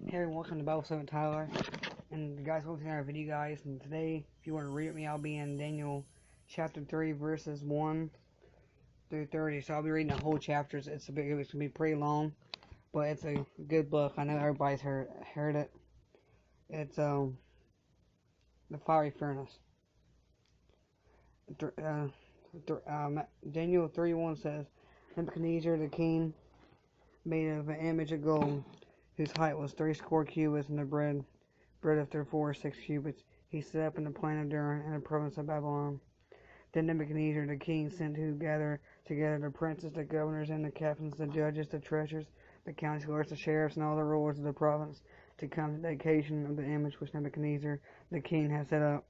Hey everyone, welcome to Bible 7 Tyler, and guys, welcome to our video, guys. And today, if you want to read with me, I'll be in Daniel chapter 3, verses 1 through 30. So I'll be reading the whole chapters. It's gonna be pretty long, but it's a good book. I know everybody's heard it. It's the fiery furnace. Daniel 3:1 says, Nebuchadnezzar the king made of an image of gold, whose height was 60 cubits, and the breadth of 4 or 6 cubits. He set up in the plain of Dura, in the province of Babylon. Then Nebuchadnezzar the king sent to gather together the princes, the governors, and the captains, the judges, the treasurers, the counselors, the sheriffs, and all the rulers of the province, to come to the dedication of the image which Nebuchadnezzar the king had set up.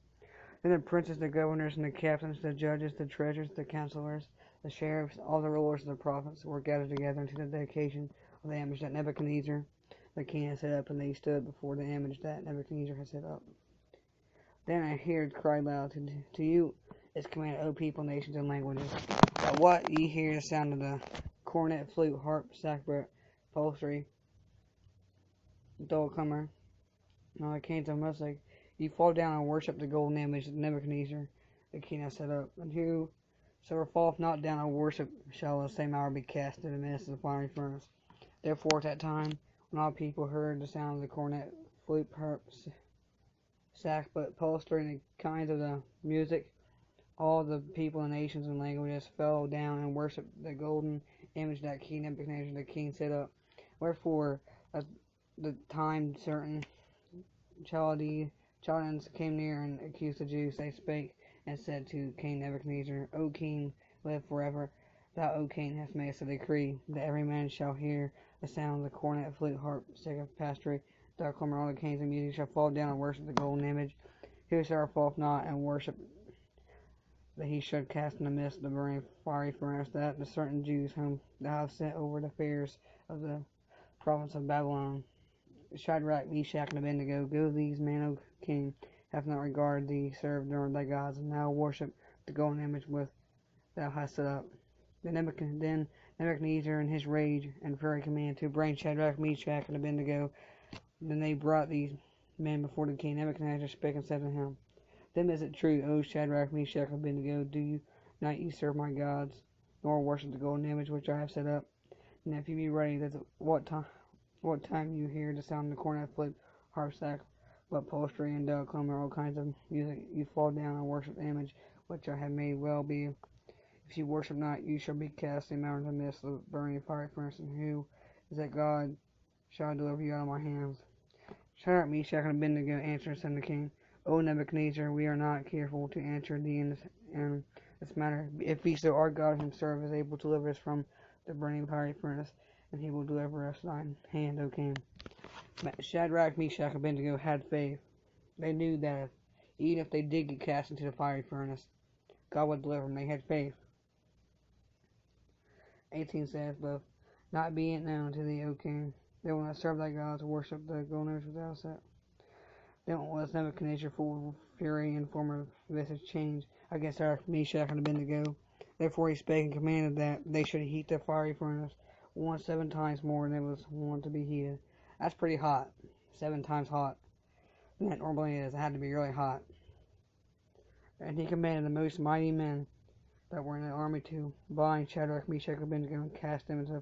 Then the princes, the governors, and the captains, the judges, the treasurers, the counselors, the sheriffs, all the rulers of the province were gathered together into the dedication of the image that Nebuchadnezzar the king had set up, and they stood before the image that Nebuchadnezzar had set up. Then I heard cry loud, to you is commanded, O people, nations, and languages, that what ye hear the sound of the cornet, flute, harp, sackbut, psaltery, dulcimer, and all the kinds of music, ye fall down and worship the golden image that Nebuchadnezzar the king has set up. And whosoever falleth not down and worship shall the same hour be cast into the midst of the fiery furnace. Therefore at that time, when all people heard the sound of the cornet, flute, harp, sackbut, psaltery, and the kinds of the music, all the people and nations and languages fell down and worshipped the golden image that King Nebuchadnezzar the king set up. Wherefore, at the time certain Chaldeans came near and accused the Jews. They spake and said to King Nebuchadnezzar, O king, live forever. Thou, O king, hast made us a decree, that every man shall hear the sound of the cornet, flute, harp, sackbut, psaltery, dulcimer, all the kinds of music, shall fall down and worship the golden image. Whosoever falleth not and worship, that he should cast in the midst of the burning fiery furnace. That the certain Jews whom thou hast set over the affairs of the province of Babylon, Shadrach, Meshach, and Abednego, go these men, O king, have not regarded thee, served thy gods, and now worship the golden image which thou hast set up. Then Nebuchadnezzar, in his rage and fury, commanded to bring Shadrach, Meshach, and Abednego. Then they brought these men before the king. Nebuchadnezzar spake and said to him, Then is it true, O Shadrach, Meshach, and Abednego, do you not ye serve my gods, nor worship the golden image which I have set up? And if you be ready, that what time you hear the sound of the cornet, flute, harp, sackbut, psaltery, and dulcimer, all kinds of music, you fall down and worship the image which I have made. Well be, if you worship not, you shall be cast in the midst of the burning fiery furnace. And who is that God shall deliver you out of my hands? Shadrach, Meshach, and Abednego answered and said to the king, O Nebuchadnezzar, we are not careful to answer thee in this matter. If be so, our God himself is able to deliver us from the burning fiery furnace, and he will deliver us thine hand, O king. Shadrach, Meshach, and Abednego had faith. They knew that even if they did get cast into the fiery furnace, God would deliver them. They had faith. 18 says, But not be it known to thee, O king, they will not serve thy gods, worship the golden image which thou hast set. Then was Nebuchadnezzar full of fury, and form of visage changed against Meshach, and Abednego. Therefore he spake and commanded that they should heat the fiery furnace 7 times more than it was wont to be heated. That's pretty hot. 7 times hot than it normally is. It had to be really hot. And he commanded the most mighty men that were in the army to bind Shadrach, Meshach, and Abednego, and cast them into the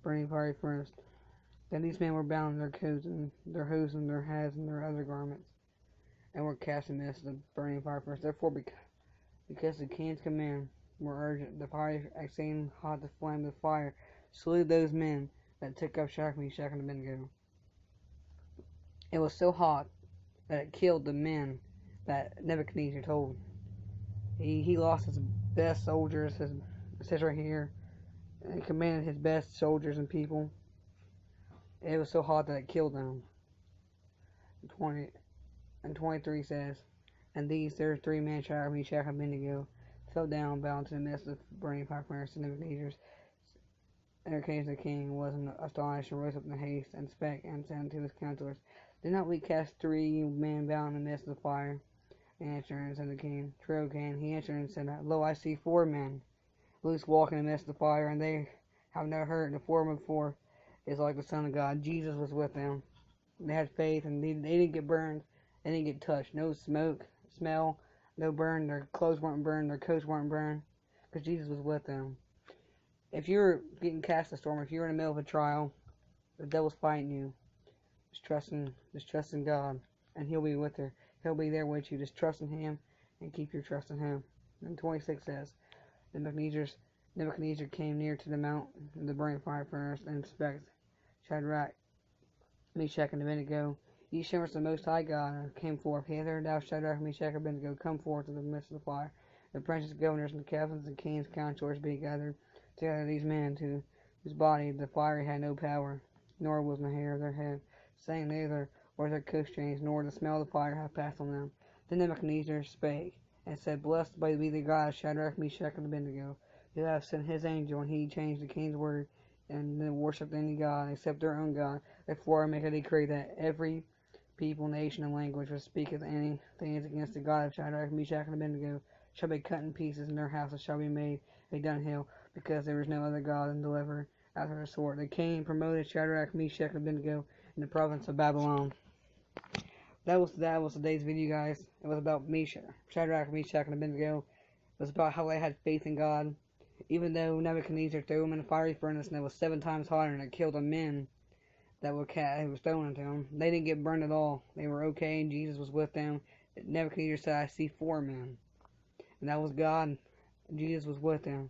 burning fiery furnace. Then these men were bound in their coats, and their hose, and their hats, and their other garments, and were cast in the midst of the burning fire furnace. Therefore, because the king's command were urgent, the fire exceeding hot, the flame of the fire slew those men that took up Shadrach, Meshach, and Abednego. It was so hot that it killed the men that Nebuchadnezzar told. He lost his best soldiers. It says right here, and he commanded his best soldiers and people. It was so hot that it killed them. 20 and 23 says, And these there 3 men, Shadrach, Meshach, and Abednego, fell down, bound to the midst of the burning fire furnace. And Nebuchadnezzar entertained the king, was astonished, and rose up in haste, and spake and said unto his counselors, Did not we cast 3 men bound in the midst of the fire? And answered and said the king, True, O king. He answered and said, Lo, I see 4 men loose walking in the midst of the fire, and they have no hurt, and the 4 before is like the Son of God. Jesus was with them. They had faith, and they didn't get burned. They didn't get touched. No smoke, smell, no burn. Their clothes weren't burned. Their coats weren't burned, because Jesus was with them. If you're getting cast a storm, if you're in the middle of a trial, the devil's fighting you. Just trust in God, and He'll be with her. He'll be there with you. Just trust in Him, and keep your trust in Him. And 26 says, Nebuchadnezzar came near to the mount of the burning fire furnace and inspected Shadrach, Meshach, and Abednego. Each servants of the Most High God came forth. Hither, thou Shadrach, Meshach, and Abednego, come forth to the midst of the fire. The princes, governors, and captains, and kings, counselors be gathered together these men, to whose body the fire had no power, nor was the hair of their head, saying neither was their coat changed, nor the smell of the fire hath passed on them. Then Nebuchadnezzar spake, and said, Blessed be the God of Shadrach, Meshach, and Abednego, who hath sent his angel, and he changed the king's word, and they worshipped any god except their own God. Therefore I make a decree that every people, nation, and language which speaketh anything against the God of Shadrach, Meshach, and Abednego shall be cut in pieces, and their houses shall be made a dunghill, because there is no other God than deliverer after the sword. The king promoted Shadrach, Meshach, and Abednego in the province of Babylon. That was today's video, guys. It was about Shadrach, Meshach, and Abednego. It was about how they had faith in God. Even though Nebuchadnezzar threw them in a fiery furnace and it was 7 times hotter and it killed the men that was thrown into them, they didn't get burned at all. They were okay, and Jesus was with them. Nebuchadnezzar said, I see 4 men. And that was God. Jesus was with them.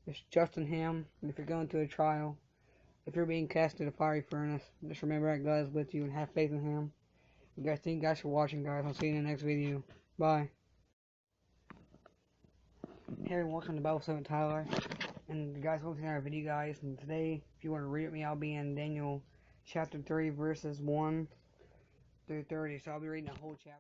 Just trust in Him. And if you're going through a trial, if you're being cast into a fiery furnace, just remember that God is with you and have faith in Him. Thank you guys for watching, guys. I'll see you in the next video. Bye. Hey everyone, welcome to Bible Study with Tyler. And you guys, welcome to our video, guys. And today, if you want to read with me, I'll be in Daniel chapter 3, verses 1 through 30. So I'll be reading the whole chapter.